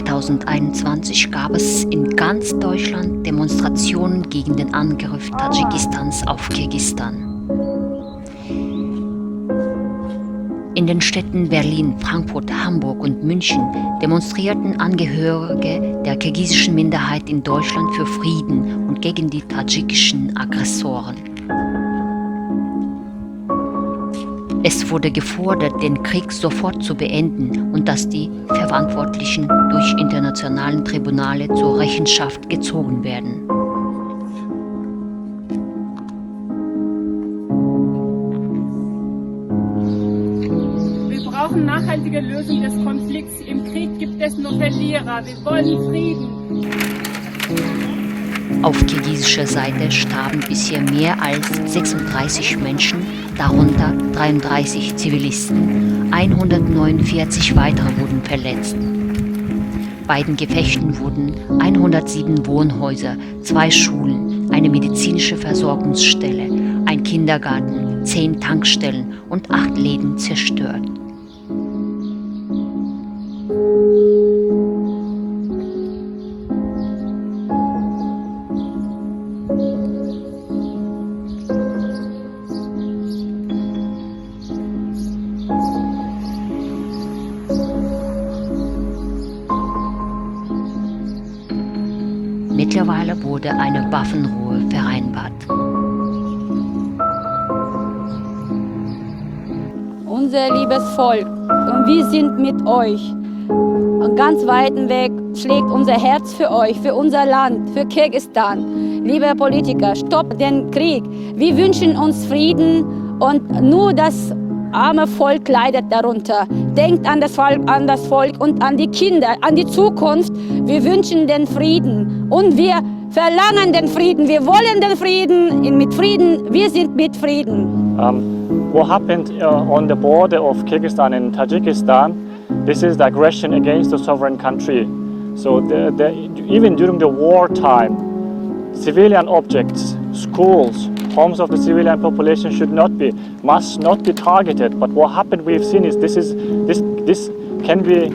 2021 gab es in ganz Deutschland Demonstrationen gegen den Angriff Tadschikistans auf Kirgisistan. In den Städten Berlin, Frankfurt, Hamburg und München demonstrierten Angehörige der kirgisischen Minderheit in Deutschland für Frieden und gegen die tadschikischen Aggressoren. Es wurde gefordert, den Krieg sofort zu beenden und dass die Verantwortlichen durch internationale Tribunale zur Rechenschaft gezogen werden. Wir brauchen nachhaltige Lösung des Konflikts. Im Krieg gibt es nur Verlierer. Wir wollen Frieden. Auf kirgisischer Seite starben bisher mehr als 36 Menschen, darunter 33 Zivilisten. 149 weitere wurden verletzt. Bei den Gefechten wurden 107 Wohnhäuser, 2 Schulen, eine medizinische Versorgungsstelle, ein Kindergarten, 10 Tankstellen und 8 Läden zerstört. Mittlerweile wurde eine Waffenruhe vereinbart. Unser liebes Volk, und wir sind mit euch. An ganz weiten Weg schlägt unser Herz für euch, für unser Land, für Kirgisistan. Liebe Politiker, stoppt den Krieg. Wir wünschen uns Frieden und nur das arme Volk leidet darunter. Denkt an das Volk und an die Kinder, an die Zukunft. Wir wünschen den Frieden und wir verlangen den Frieden. Wir wollen den Frieden. Mit Frieden, wir sind mit Frieden. What happened on the border of Kyrgyzstan and Tajikistan? This is the aggression against the sovereign country. So even during the wartime, civilian objects, schools, homes of the civilian population must not be targeted. But what happened, we've seen is this can be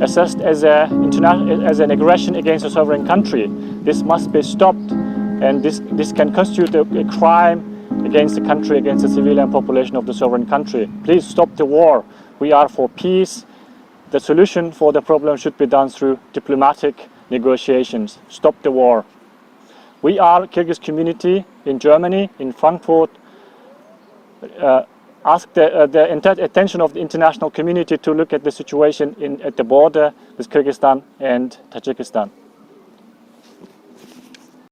assessed as an aggression against a sovereign country. This must be stopped, and this can constitute a crime against the country, against the civilian population of the sovereign country. Please stop the war. We are for peace. The solution for the problem should be done through diplomatic negotiations. Stop the war. We are Kyrgyz community in Germany, in Frankfurt. Ask the attention of the international community to look at the situation at the border with Kyrgyzstan and Tajikistan.